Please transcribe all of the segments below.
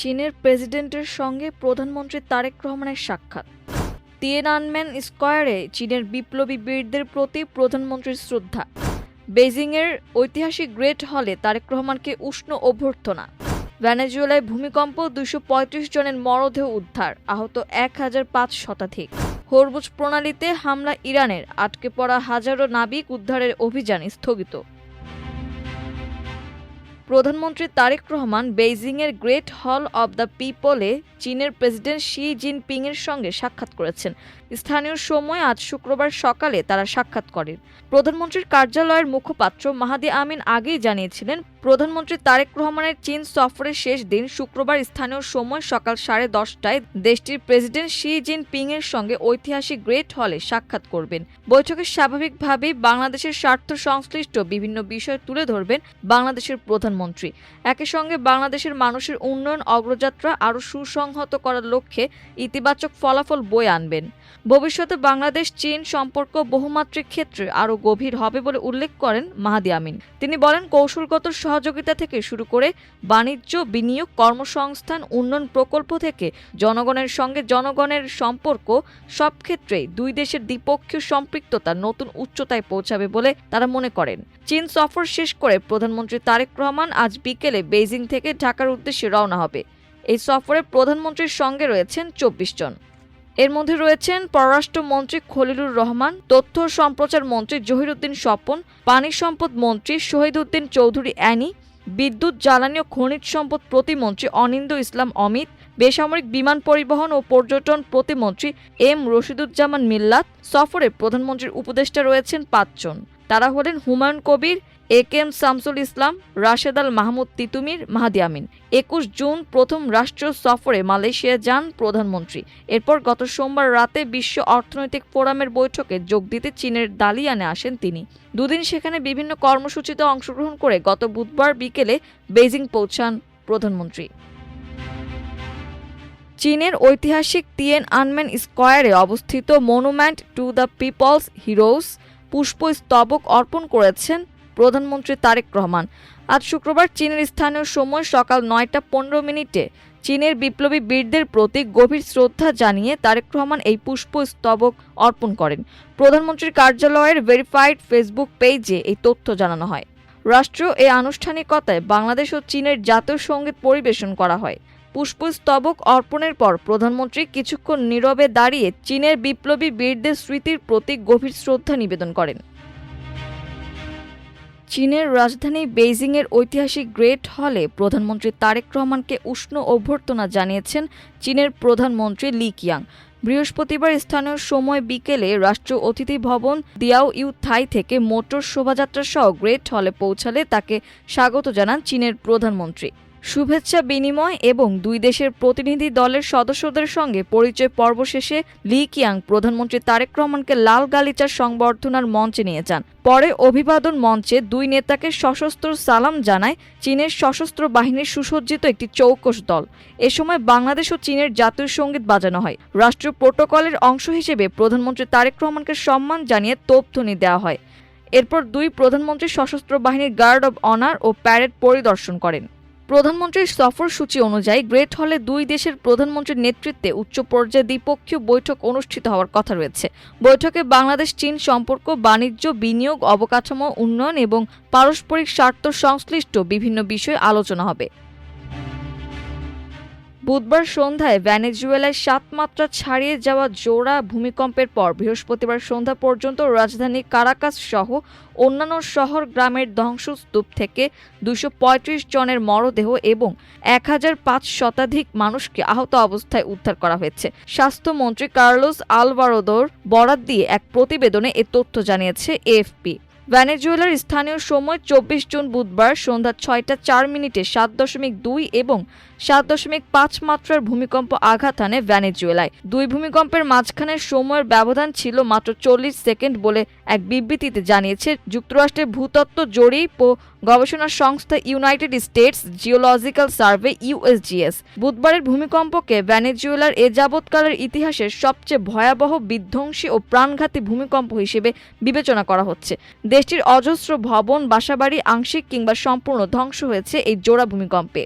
চীনের প্রেসিডেন্টের সঙ্গে প্রধানমন্ত্রী তারেক রহমানের সাক্ষাৎ। তিয়েনানমেন স্কয়ারে চীনের বিপ্লবী বীরদের প্রতি প্রধানমন্ত্রীর শ্রদ্ধা। বেইজিংয়ের ঐতিহাসিক গ্রেট হলে তারেক রহমানকে উষ্ণ অভ্যর্থনা। ভেনেজুয়েলায় ভূমিকম্প, 235 জনের মরদেহ উদ্ধার, আহত 1005 শতাধিক। হরমুজ প্রণালীতে হামলা ইরানের, আটকে পড়া হাজারো নাবিক উদ্ধারের অভিযান স্থগিত। প্রধানমন্ত্রী তারেক রহমান বেইজিংয়ের গ্রেট হল অব দ্য পিপলে চীনের প্রেসিডেন্ট শি জিনপিংয়ের সঙ্গে সাক্ষাৎ করেছেন। স্থানীয় সময় আজ শুক্রবার সকালে তারা সাক্ষাৎ করেন। প্রধানমন্ত্রীর কার্যালয়ের মুখপাত্র মাহাদি আমিন আগেই জানিয়েছিলেন, প্রধানমন্ত্রী তারেক রহমানের চীন সফরের শেষ দিন শুক্রবার স্থানীয় সময় সকাল 10:30টায় দেশটির প্রেসিডেন্ট শি জিনপিংয়ের সঙ্গে ঐতিহাসিক গ্রেট হলে সাক্ষাৎ করবেন। বৈঠকে স্বাভাবিকভাবেই বাংলাদেশের স্বার্থ সংশ্লিষ্ট বিভিন্ন বিষয় তুলে ধরবেন বাংলাদেশের প্রধানমন্ত্রী। একই সঙ্গে বাংলাদেশের মানুষের উন্নয়ন অগ্রযাত্রা আরও সুসংহত করার লক্ষ্যে ইতিবাচক ফলাফল বয়ে আনবেন। ভবিষ্যতে বাংলাদেশ চীন সম্পর্ক বহুমাত্রিক ক্ষেত্রে আরও গভীর হবে বলে উল্লেখ করেন মাহাদি আমিন। তিনি বলেন, কৌশলগত সহযোগিতা থেকে শুরু করে বাণিজ্য, বিনিয়োগ, কর্মসংস্থান, উন্নয়ন প্রকল্প থেকে জনগণের সঙ্গে জনগণের সম্পর্ক, সব ক্ষেত্রেই দুই দেশের দ্বিপক্ষীয় সম্পৃক্ততা নতুন উচ্চতায় পৌঁছাবে বলে তারা মনে করেন। চীন সফর শেষ করে প্রধানমন্ত্রী তারেক রহমান আজ বিকেলে বেইজিং থেকে ঢাকার উদ্দেশ্যে রওনা হবে। এই সফরে প্রধানমন্ত্রীর সঙ্গে রয়েছেন 24 জন। এর মধ্যে রয়েছেন পররাষ্ট্রমন্ত্রী খলিলুর রহমান, তথ্য সম্প্রচার মন্ত্রী জহিরুদ্দিন স্বপন, পানি সম্পদ মন্ত্রী শহীদউদ্দিন চৌধুরী অ্যানি, বিদ্যুৎ, জ্বালানি ও খনিজ সম্পদ প্রতিমন্ত্রী অনিন্দ্য ইসলাম অমিত, বেসামরিক বিমান পরিবহন ও পর্যটন প্রতিমন্ত্রী এম রশিদুজ্জামান মিল্লাত। সফরে প্রধানমন্ত্রীর উপদেষ্টা রয়েছেন 5 জন। তারা হলেন হুমায়ুন কবির, একেএম শামসুল ইসলাম, রাশেদ আল মাহমুদ তিতুমির, মাহাদি আমিন। 21 জুন প্রথম রাষ্ট্রীয় সফরে মালয়েশিয়া যান প্রধানমন্ত্রী। এরপর গত সোমবার রাতে বিশ্ব অর্থনৈতিক ফোরামের বৈঠকে যোগ দিতে চীনের দালিয়ানে আসেন তিনি। দুদিন সেখানে বিভিন্ন কর্মসূচিতে অংশগ্রহণ করে গত বুধবার বিকেলে বেইজিং পৌঁছান প্রধানমন্ত্রী। চীনের ঐতিহাসিক তিয়েনআনমেন স্কয়ারে অবস্থিত monument to the people's heroes পুষ্পস্তবক অর্পণ করেছেন প্রধানমন্ত্রী তারেক রহমান। আজ শুক্রবার চীনের স্থানীয় সময় সকাল 9:15 চীনের বিপ্লবী বীরদের প্রতি গভীর শ্রদ্ধা জানিয়ে তারেক রহমান এই পুষ্পস্তবক অর্পণ করেন। প্রধানমন্ত্রীর কার্যালয়ের ভেরিফাইড ফেসবুক পেজে এই তথ্য জানানো হয়। রাষ্ট্রীয় এই আনুষ্ঠানিকতায় বাংলাদেশ ও চীনের জাতীয় সঙ্গীত পরিবেশন করা হয়। পুষ্পস্তবক অর্পণের পর প্রধানমন্ত্রী কিছুক্ষণ নীরবে দাঁড়িয়ে চীনের বিপ্লবী বীরদের স্মৃতির প্রতি গভীর শ্রদ্ধা নিবেদন করেন। চীনের রাজধানী বেইজিংয়ের ঐতিহাসিক গ্রেট হলে প্রধানমন্ত্রী তারেক রহমানকে উষ্ণ অভ্যর্থনা জানিয়েছেন চীনের প্রধানমন্ত্রী লি কিয়াং। বৃহস্পতিবার স্থানীয় সময় বিকেলে রাষ্ট্রীয় অতিথি ভবন দিয়াও ইউ থাই থেকে মোটর শোভাযাত্রা সহ গ্রেট হলে পৌঁছালে তাকে স্বাগত জানান চীনের প্রধানমন্ত্রী। শুভেচ্ছা বিনিময় এবং দুই দেশের প্রতিনিধি দলের সদস্যদের সঙ্গে পরিচয় পর্ব শেষে লি কিয়াং প্রধানমন্ত্রী তারেক রহমানকে লাল গালিচার সংবর্ধনার মঞ্চে নিয়ে যান। পরে অভিবাদন মঞ্চে দুই নেতাকে সশস্ত্র সালাম জানায় চীনের সশস্ত্র বাহিনীর সুসজ্জিত একটি চৌকস দল। এ সময় বাংলাদেশ ও চীনের জাতীয় সঙ্গীত বাজানো হয়। রাষ্ট্রীয় প্রোটোকলের অংশ হিসেবে প্রধানমন্ত্রী তারেক রহমানকে সম্মান জানিয়ে তোপধ্বনি দেওয়া হয়। এরপর দুই প্রধানমন্ত্রী সশস্ত্র বাহিনীর গার্ড অব অনার ও প্যারেড পরিদর্শন করেন। প্রধানমন্ত্রীর সফরসূচি অনুযায়ী গ্রেট হলে দুই দেশের প্রধানমন্ত্রীর নেতৃত্বে উচ্চ পর্যায়ে দ্বিপক্ষীয় বৈঠক অনুষ্ঠিত হওয়ার কথা রয়েছে। বৈঠকে বাংলাদেশ চীন সম্পর্ক, বাণিজ্য, বিনিয়োগ, অবকাঠামো উন্নয়ন এবং পারস্পরিক স্বার্থ সংশ্লিষ্ট বিভিন্ন বিষয়ে আলোচনা হবে। বুধবার সন্ধ্যায় ভেনেজুয়েলায় 7 মাত্রা ছাড়িয়ে যাওয়া জোড়া ভূমিকম্পের পর বৃহস্পতিবার সন্ধ্যা পর্যন্ত রাজধানী কারাকাস সহ অন্যান্য শহর গ্রামের ধ্বংসস্তূপ থেকে 235 জনের মরদেহ এবং 1005 শতাধিক মানুষকে আহত অবস্থায় উদ্ধার করা হয়েছে। স্বাস্থ্যমন্ত্রী কার্লোস আলভারাদোর বরাত দিয়ে এক প্রতিবেদনে এ তথ্য জানিয়েছে এএফপি। ভেনেজুয়েলার স্থানীয় সময় 24 জুন বুধবার সন্ধ্যা 6:04 7.2 এবং 7.5 মাত্রার ভূমিকম্প আঘাত হানে ভেনেজুয়েলায়। দুই ভূমিকম্পের মাঝখানের সময়ের ব্যবধান ছিল মাত্র 40 সেকেন্ড বলে এক বিবৃতিতে জানিয়েছে যুক্তরাষ্ট্রের ভূতত্ত্ব জরিপ ও গবেষণা সংস্থা United states geological survey USGS. বুধবারের ভূমিকম্পকে ভেনেজুয়েলার এ যাবৎকালের ইতিহাসের সবচেয়ে ভয়াবহ, বিধ্বংসী ও প্রাণঘাতী ভূমিকম্প হিসেবে বিবেচনা করা হচ্ছে। দেশটির অজস্র ভবন, বাসাবাড়ি আংশিক কিংবা সম্পূর্ণ ধ্বংস হয়েছে এই জোড়া ভূমিকম্পে।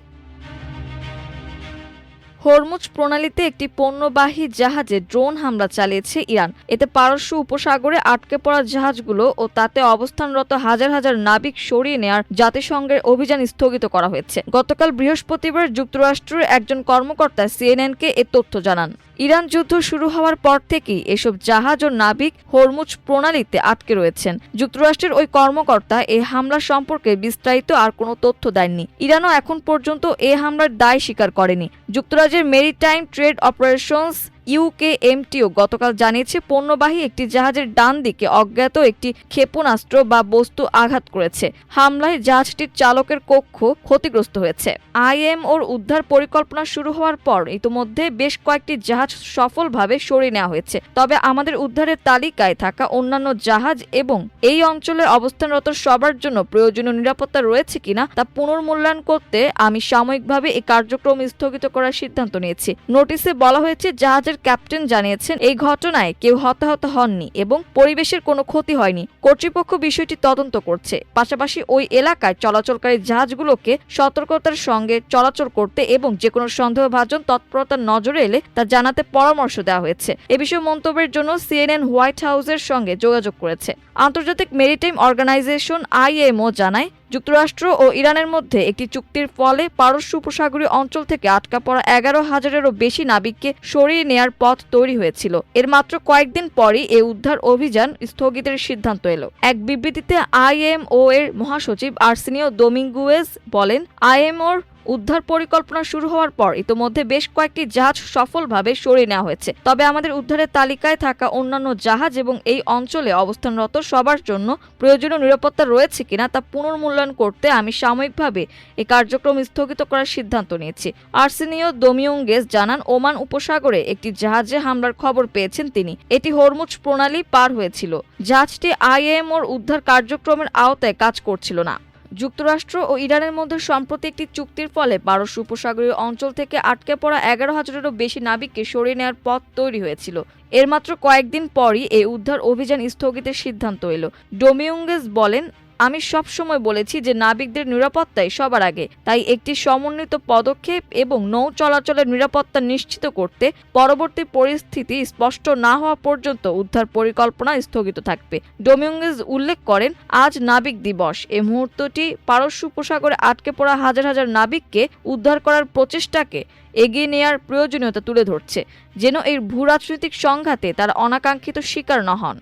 হরমুজ প্রণালীতে একটি পণ্যবাহী জাহাজে ড্রোন হামলা চালিয়েছে ইরান। এতে পারস্য উপসাগরে আটকে পড়া জাহাজগুলো ও তাতে অবস্থানরত হাজার হাজার নাবিক সরিয়ে নেয়ার জাতিসংঘের অভিযান স্থগিত করা হয়েছে। গতকাল বৃহস্পতিবার যুক্তরাষ্ট্রের একজন কর্মকর্তা সিএনএনকে এ তথ্য জানান। ইরান যুদ্ধ শুরু হওয়ার পর থেকেই এসব জাহাজ ও নাবিক হরমুজ প্রণালীতে আটকে রয়েছেন। যুক্তরাষ্ট্রের ওই কর্মকর্তা এই হামলা সম্পর্কে বিস্তারিত আর কোনো তথ্য দেননি। ইরানও এখন পর্যন্ত এ হামলার দায় স্বীকার করেনি। যুক্তরাজ্যের মেরিটাইম ট্রেড অপারেশনস ইউকেএমটিও গতকাল জানিয়েছে পণ্যবাহী একটি জাহাজের ডান দিকে অজ্ঞাত একটি ক্ষেপণাস্ত্র বা বস্তু আঘাত করেছে। হামলায় জাহাজটির চালকের কক্ষ ক্ষতিগ্রস্ত হয়েছে। আইএমওর উদ্ধার পরিকল্পনা শুরু হওয়ার পর ইতোমধ্যে বেশ কয়েকটি জাহাজ সফলভাবে সরিয়ে নেওয়া হয়েছে। তবে আমাদের উদ্ধারের তালিকায় থাকা অন্যান্য জাহাজ এবং এই অঞ্চলে অবস্থানরত সবার জন্য প্রয়োজনীয় নিরাপত্তা রয়েছে কিনা তা পুনর্মূল্যায়ন করতে আমি সাময়িকভাবে এই কার্যক্রম স্থগিত করার সিদ্ধান্ত নিয়েছি। নোটিশে বলা হয়েছে জাহাজের ক্যাপ্টেন জানিয়েছেন এই ঘটনায় কেউ হতাহত হননি এবং পরিবেশের কোনো ক্ষতি হয়নি। কর্তৃপক্ষ বিষয়টি তদন্ত করছে। পাশাপাশি ওই এলাকায় চলাচলকারী জাহাজগুলোকে সতর্কতার সঙ্গে চলাচল করতে এবং যেকোনো সন্দেহভাজন তৎপরতার নজরে এলে তা জানাতে পরামর্শ দেওয়া হয়েছে। এ বিষয়ে মন্তব্যের জন্য সিএনএন হোয়াইট হাউসের সঙ্গে যোগাযোগ করেছে। আন্তর্জাতিক মেরিটাইম অর্গানাইজেশন আইএমও জানায় যুক্তরাষ্ট্র ও ইরানের মধ্যে একটি চুক্তির ফলে পারস্য উপসাগরীয় অঞ্চল থেকে আটকা পড়া 11,000-এরও বেশি নাবিককে সরিয়ে নেয়ার পথ তৈরি হয়েছিল। এর মাত্র কয়েকদিন পরই এ উদ্ধার অভিযান স্থগিতের সিদ্ধান্ত এলো। এক বিবৃতিতে আইএমও এর মহাসচিব আর্সেনিও দোমিঙ্গুয়েজ বলেন, আইএমওর উদ্ধার পরিকল্পনা শুরু হওয়ার পর ইতোমধ্যে বেশ কয়েকটি জাহাজ সফলভাবে সরিয়ে নেওয়া হয়েছে। তবে আমাদের উদ্ধারের তালিকায় থাকা অন্যান্য জাহাজ এবং এই অঞ্চলে অবস্থানরত সবার জন্য প্রয়োজনীয় নিরাপত্তা রয়েছে কিনা তা পুনর্মূল্যায়ন করতে আমি সাময়িকভাবে এই কার্যক্রম স্থগিত করার সিদ্ধান্ত নিয়েছি। আর্সেনিও দোমিঙ্গুয়েজ জানান, ওমান উপসাগরে একটি জাহাজে হামলার খবর পেয়েছেন তিনি। এটি হরমুজ প্রণালী পার হয়েছিল। জাহাজটি আইএমওর উদ্ধার কার্যক্রমের আওতায় কাজ করছিল না। যুক্তরাষ্ট্র ও ইরানের মধ্যে সম্প্রতি একটি চুক্তির ফলে পারস্য উপসাগরীয় অঞ্চল থেকে আটকে পড়া 11,000-এরও বেশি নাবিককে সরিয়ে নেওয়ার পথ তৈরি হয়েছিল। এর মাত্র কয়েকদিন পরই এই উদ্ধার অভিযান স্থগিতের সিদ্ধান্ত এলো। ডোমিঙ্গুয়েজ বলেন, আমি সব সময় বলেছি যে নাবিকদের নিরাপত্তাই সবার আগে। তাই একটি সমন্বিত পদক্ষেপ এবং নৌ চলাচলের নিরাপত্তা নিশ্চিত করতে পরবর্তী পরিস্থিতি স্পষ্ট না হওয়া পর্যন্ত উদ্ধার পরিকল্পনা স্থগিত থাকবে। ডোমিঙ্গুয়েজ উল্লেখ করেন, আজ নাবিক দিবস। এই মুহূর্তটি পারস্য উপসাগরে আটকে পড়া হাজার হাজার নাবিককে উদ্ধার করার প্রচেষ্টাকে এগিয়ে নেয়ার প্রয়োজনীয়তা তুলে ধরছে, যেন এই ভূরাজনৈতিক সংঘাতে তারা অনাকাঙ্ক্ষিত শিকার না হন।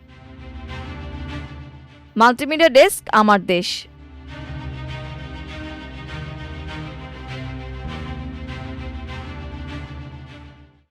মাল্টিমিডিয়া ডেস্ক, আমার দেশ।